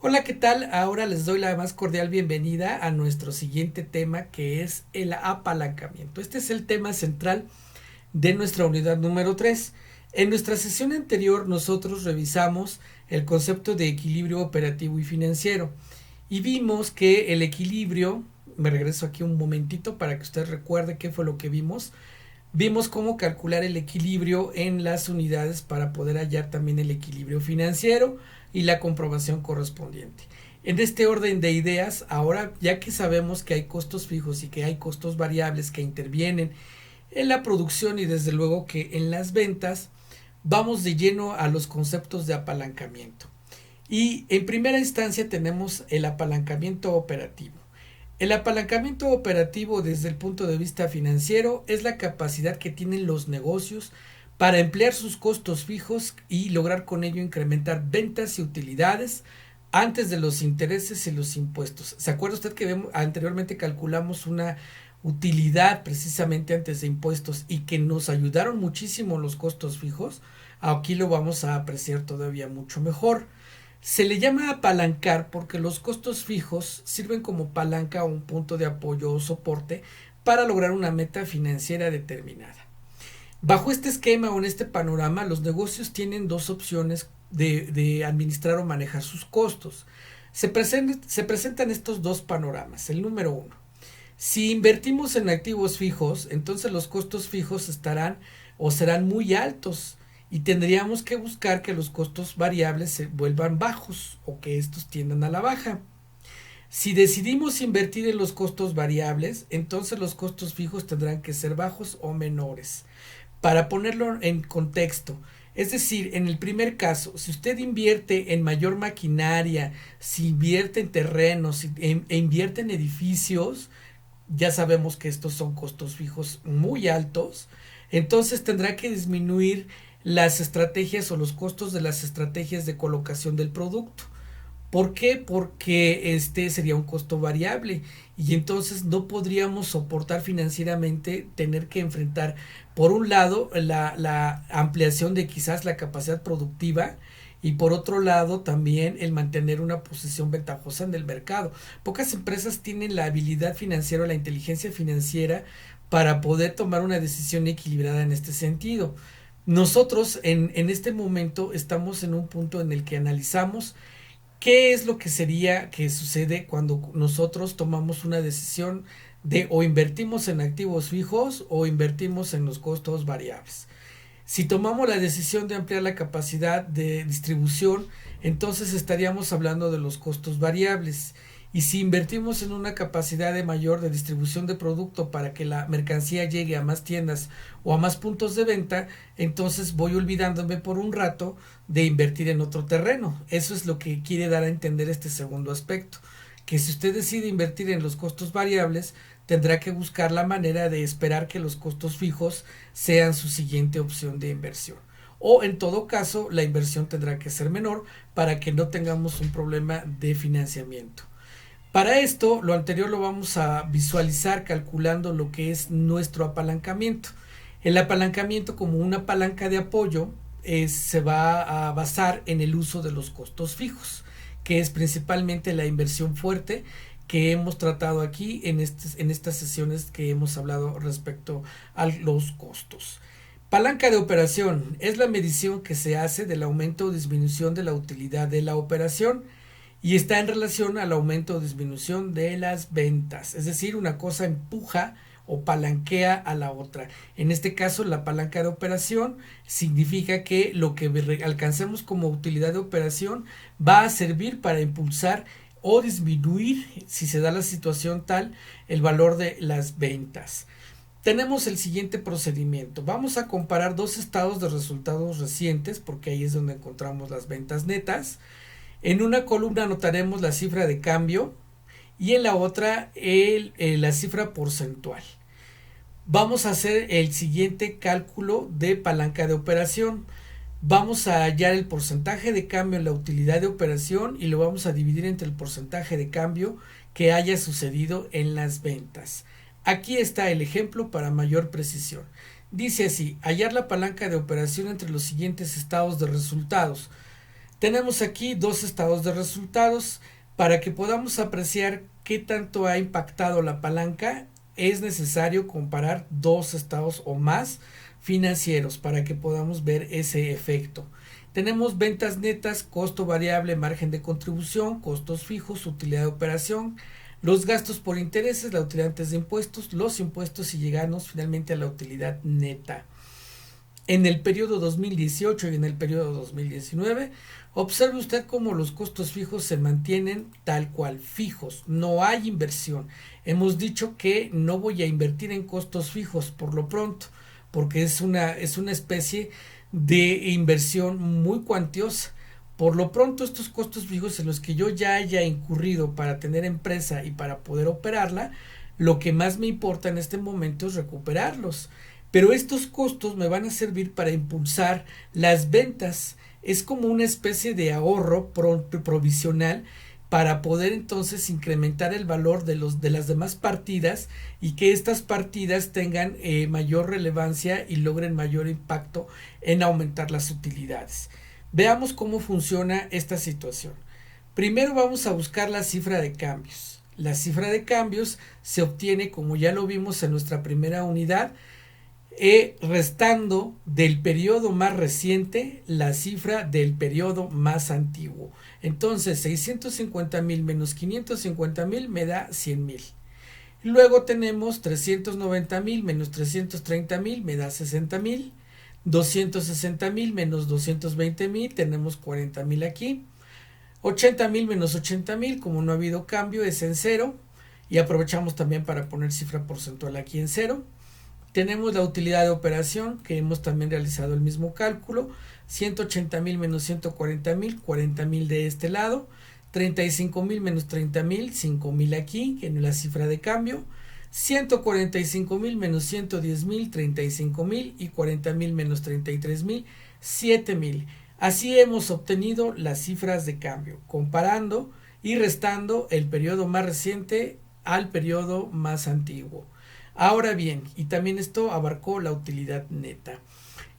Hola, ¿qué tal? Ahora les doy la más cordial bienvenida a nuestro siguiente tema que es el apalancamiento. Este es el tema central de nuestra unidad número 3. En nuestra sesión anterior nosotros revisamos el concepto de equilibrio operativo y financiero y vimos que el equilibrio, me regreso aquí un momentito para que usted recuerde qué fue lo que vimos. Vimos cómo calcular el equilibrio en las unidades para poder hallar también el equilibrio financiero y la comprobación correspondiente. En este orden de ideas, ahora ya que sabemos que hay costos fijos y que hay costos variables que intervienen en la producción y desde luego que en las ventas, vamos de lleno a los conceptos de apalancamiento. Y en primera instancia tenemos el apalancamiento operativo. El apalancamiento operativo desde el punto de vista financiero es la capacidad que tienen los negocios para emplear sus costos fijos y lograr con ello incrementar ventas y utilidades antes de los intereses y los impuestos. ¿Se acuerda usted que anteriormente calculamos una utilidad precisamente antes de impuestos y que nos ayudaron muchísimo los costos fijos? Aquí lo vamos a apreciar todavía mucho mejor. Se le llama apalancar porque los costos fijos sirven como palanca o un punto de apoyo o soporte para lograr una meta financiera determinada. Bajo este esquema o en este panorama, los negocios tienen dos opciones de administrar o manejar sus costos. Se presentan estos dos panoramas. El número uno, si invertimos en activos fijos, entonces los costos fijos estarán o serán muy altos y tendríamos que buscar que los costos variables se vuelvan bajos o que estos tiendan a la baja. Si decidimos invertir en los costos variables, entonces los costos fijos tendrán que ser bajos o menores. Para ponerlo en contexto, es decir, en el primer caso, si usted invierte en mayor maquinaria, si invierte en terrenos e invierte en edificios, ya sabemos que estos son costos fijos muy altos, entonces tendrá que disminuir las estrategias o los costos de las estrategias de colocación del producto. ¿Por qué? Porque este sería un costo variable y entonces no podríamos soportar financieramente tener que enfrentar, por un lado, la ampliación de quizás la capacidad productiva y por otro lado también el mantener una posición ventajosa en el mercado. Pocas empresas tienen la habilidad financiera o la inteligencia financiera para poder tomar una decisión equilibrada en este sentido. Nosotros en este momento estamos en un punto en el que analizamos qué es lo que sería que sucede cuando nosotros tomamos una decisión de o invertimos en activos fijos o invertimos en los costos variables. Si tomamos la decisión de ampliar la capacidad de distribución, entonces estaríamos hablando de los costos variables. Y si invertimos en una capacidad de mayor de distribución de producto para que la mercancía llegue a más tiendas o a más puntos de venta, entonces voy olvidándome por un rato de invertir en otro terreno. Eso es lo que quiere dar a entender este segundo aspecto, que si usted decide invertir en los costos variables, tendrá que buscar la manera de esperar que los costos fijos sean su siguiente opción de inversión. O en todo caso, la inversión tendrá que ser menor para que no tengamos un problema de financiamiento. Para esto, lo anterior lo vamos a visualizar calculando lo que es nuestro apalancamiento. El apalancamiento como una palanca de apoyo se va a basar en el uso de los costos fijos, que es principalmente la inversión fuerte que hemos tratado aquí en estas sesiones que hemos hablado respecto a los costos. Palanca de operación es la medición que se hace del aumento o disminución de la utilidad de la operación y está en relación al aumento o disminución de las ventas. Es decir, una cosa empuja o palanquea a la otra. En este caso, la palanca de operación significa que lo que alcancemos como utilidad de operación va a servir para impulsar o disminuir, si se da la situación tal, el valor de las ventas. Tenemos el siguiente procedimiento. Vamos a comparar dos estados de resultados recientes, porque ahí es donde encontramos las ventas netas. En una columna anotaremos la cifra de cambio y en la otra la cifra porcentual. Vamos a hacer el siguiente cálculo de palanca de operación. Vamos a hallar el porcentaje de cambio en la utilidad de operación y lo vamos a dividir entre el porcentaje de cambio que haya sucedido en las ventas. Aquí está el ejemplo para mayor precisión. Dice así: hallar la palanca de operación entre los siguientes estados de resultados. Tenemos aquí dos estados de resultados. Para que podamos apreciar qué tanto ha impactado la palanca, es necesario comparar dos estados o más financieros para que podamos ver ese efecto. Tenemos ventas netas, costo variable, margen de contribución, costos fijos, utilidad de operación, los gastos por intereses, la utilidad antes de impuestos, los impuestos y llegamos finalmente a la utilidad neta. En el periodo 2018 y en el periodo 2019, observe usted cómo los costos fijos se mantienen tal cual, fijos, no hay inversión. Hemos dicho que no voy a invertir en costos fijos por lo pronto, porque es una especie de inversión muy cuantiosa. Por lo pronto, estos costos fijos en los que yo ya haya incurrido para tener empresa y para poder operarla, lo que más me importa en este momento es recuperarlos. Pero estos costos me van a servir para impulsar las ventas. Es como una especie de ahorro provisional para poder entonces incrementar el valor de las demás partidas y que estas partidas tengan mayor relevancia y logren mayor impacto en aumentar las utilidades. Veamos cómo funciona esta situación. Primero vamos a buscar la cifra de cambios. La cifra de cambios se obtiene, como ya lo vimos en nuestra primera unidad, restando del periodo más reciente la cifra del periodo más antiguo. Entonces 650,000 menos 550,000 me da 100,000. Luego tenemos 390,000 menos 330,000 me da 60,000. 260,000 menos 220,000 tenemos 40,000 aquí. 80,000 menos 80,000, como no ha habido cambio, es en cero. Y aprovechamos también para poner cifra porcentual aquí en cero. Tenemos la utilidad de operación, que hemos también realizado el mismo cálculo. 180,000 menos 140,000, 40,000 de este lado. 35,000 menos 30,000, 5,000 aquí, que es la cifra de cambio. 145,000 menos 110,000, 35,000 y 40,000 menos 33,000, 7,000. Así hemos obtenido las cifras de cambio, comparando y restando el periodo más reciente al periodo más antiguo. Ahora bien, y también esto abarcó la utilidad neta.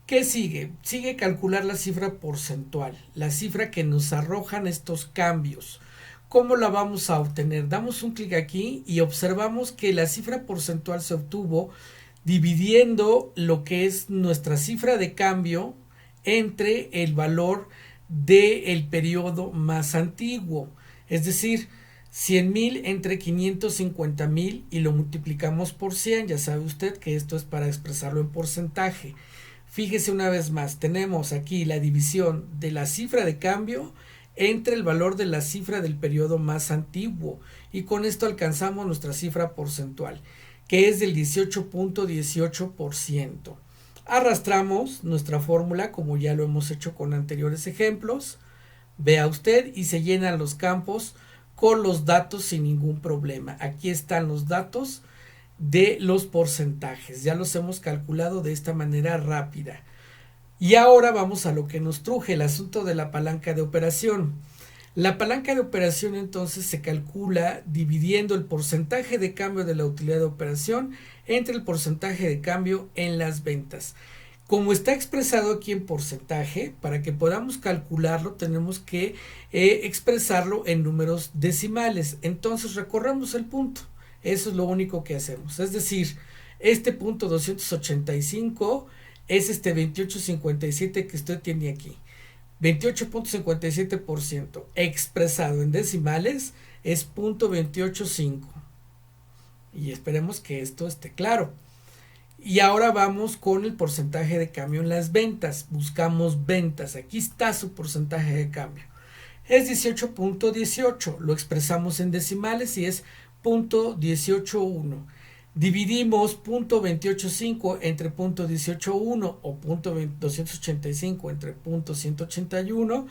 ¿Qué sigue? Sigue calcular la cifra porcentual, la cifra que nos arrojan estos cambios. ¿Cómo la vamos a obtener? Damos un clic aquí y observamos que la cifra porcentual se obtuvo dividiendo lo que es nuestra cifra de cambio entre el valor del periodo más antiguo. Es decir, 100,000 entre 550,000 y lo multiplicamos por 100. Ya sabe usted que esto es para expresarlo en porcentaje. Fíjese una vez más, tenemos aquí la división de la cifra de cambio entre el valor de la cifra del periodo más antiguo y con esto alcanzamos nuestra cifra porcentual, que es del 18.18%. Arrastramos nuestra fórmula como ya lo hemos hecho con anteriores ejemplos. Vea usted y se llenan los campos con los datos sin ningún problema. Aquí están los datos de los porcentajes. Ya los hemos calculado de esta manera rápida. Y ahora vamos a lo que nos truje, el asunto de la palanca de operación. La palanca de operación entonces se calcula dividiendo el porcentaje de cambio de la utilidad de operación entre el porcentaje de cambio en las ventas. Como está expresado aquí en porcentaje, para que podamos calcularlo tenemos que expresarlo en números decimales. Entonces recorremos el punto. Eso es lo único que hacemos. Es decir, este punto 285 es este 28.57 que usted tiene aquí. 28.57% expresado en decimales es .285. Y esperemos que esto esté claro. Y ahora vamos con el porcentaje de cambio en las ventas. Buscamos ventas. Aquí está su porcentaje de cambio. Es 18.18. Lo expresamos en decimales y es .181. Dividimos .285 entre .181 o .285 entre .181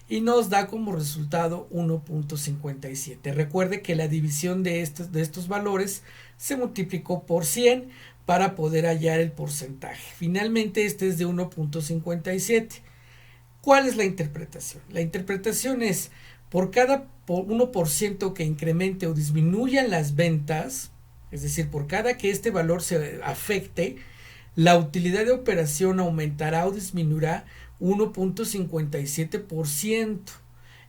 y nos da como resultado 1.57. Recuerde que la división de estos valores se multiplicó por 100 para poder hallar el porcentaje. Finalmente este es de 1.57. ¿Cuál es la interpretación? La interpretación es por cada 1% que incremente o disminuyan las ventas, es decir, por cada que este valor se afecte, la utilidad de operación aumentará o disminuirá 1.57%.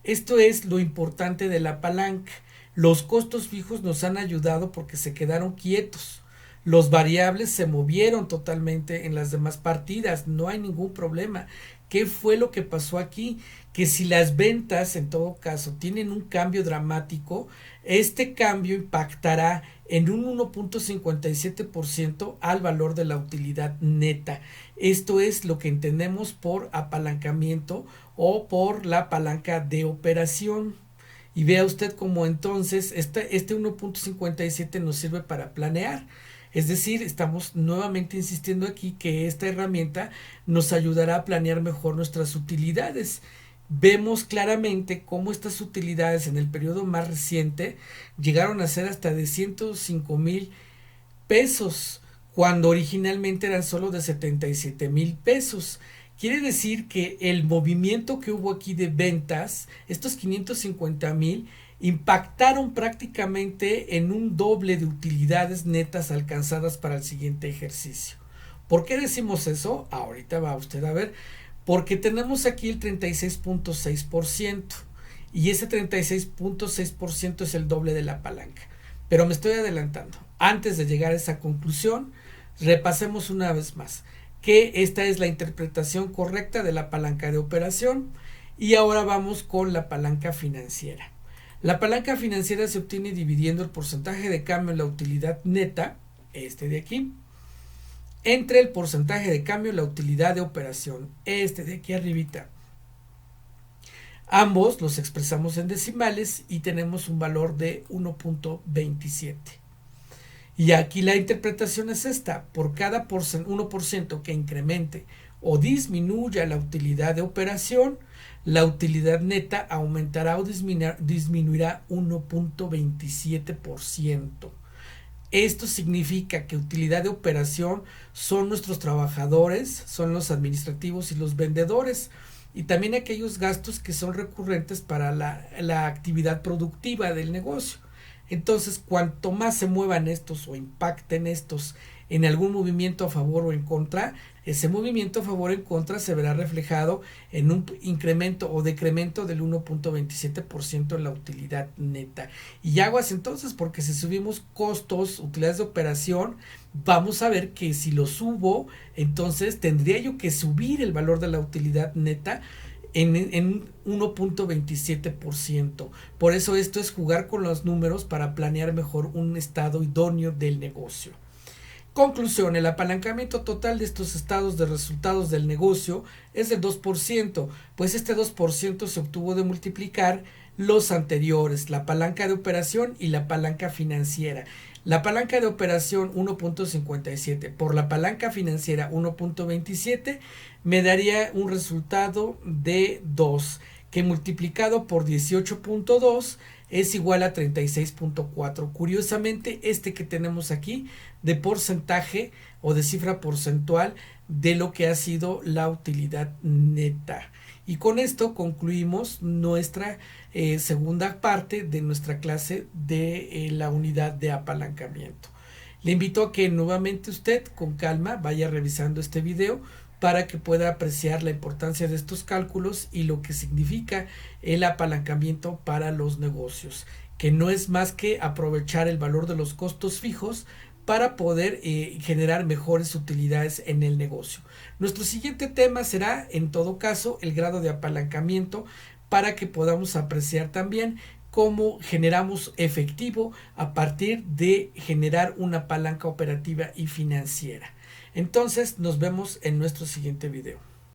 Esto es lo importante de la palanca. Los costos fijos nos han ayudado porque se quedaron quietos. Los variables se movieron totalmente en las demás partidas, no hay ningún problema. ¿Qué fue lo que pasó aquí? Que si las ventas en todo caso tienen un cambio dramático, este cambio impactará en un 1.57% al valor de la utilidad neta. Esto es lo que entendemos por apalancamiento o por la palanca de operación. Y vea usted cómo entonces este 1.57 nos sirve para planear. Es decir, estamos nuevamente insistiendo aquí que esta herramienta nos ayudará a planear mejor nuestras utilidades. Vemos claramente cómo estas utilidades en el periodo más reciente llegaron a ser hasta de 105,000 pesos, cuando originalmente eran solo de 77,000 pesos. Quiere decir que el movimiento que hubo aquí de ventas, estos 550,000, impactaron prácticamente en un doble de utilidades netas alcanzadas para el siguiente ejercicio. ¿Por qué decimos eso? Ahorita va usted a ver. Porque tenemos aquí el 36.6% y ese 36.6% es el doble de la palanca. Pero me estoy adelantando. Antes de llegar a esa conclusión, repasemos una vez más que esta es la interpretación correcta de la palanca de operación y ahora vamos con la palanca financiera. La palanca financiera se obtiene dividiendo el porcentaje de cambio en la utilidad neta, este de aquí, entre el porcentaje de cambio en la utilidad de operación, este de aquí arribita. Ambos los expresamos en decimales y tenemos un valor de 1.27. Y aquí la interpretación es esta: por cada 1% que incremente o disminuya la utilidad de operación, la utilidad neta aumentará o disminuirá 1.27%. Esto significa que utilidad de operación son nuestros trabajadores, son los administrativos y los vendedores, y también aquellos gastos que son recurrentes para la actividad productiva del negocio. Entonces, cuanto más se muevan estos o impacten estos en algún movimiento a favor o en contra, ese movimiento a favor o en contra se verá reflejado en un incremento o decremento del 1.27% en la utilidad neta. Y aguas entonces, porque si subimos costos, utilidades de operación, vamos a ver que si lo subo, entonces tendría yo que subir el valor de la utilidad neta en 1.27%. Por eso esto es jugar con los números para planear mejor un estado idóneo del negocio. Conclusión: el apalancamiento total de estos estados de resultados del negocio es del 2%, pues este 2% se obtuvo de multiplicar los anteriores, la palanca de operación y la palanca financiera. La palanca de operación 1.57 por la palanca financiera 1.27 me daría un resultado de 2, que multiplicado por 18.2 es igual a 36.4. Curiosamente, este que tenemos aquí de porcentaje o de cifra porcentual de lo que ha sido la utilidad neta. Y con esto concluimos nuestra segunda parte de nuestra clase de la unidad de apalancamiento. Le invito a que nuevamente usted con calma vaya revisando este video para que pueda apreciar la importancia de estos cálculos y lo que significa el apalancamiento para los negocios, que no es más que aprovechar el valor de los costos fijos para poder generar mejores utilidades en el negocio. Nuestro siguiente tema será, en todo caso, el grado de apalancamiento, para que podamos apreciar también cómo generamos efectivo a partir de generar una palanca operativa y financiera. Entonces nos vemos en nuestro siguiente video.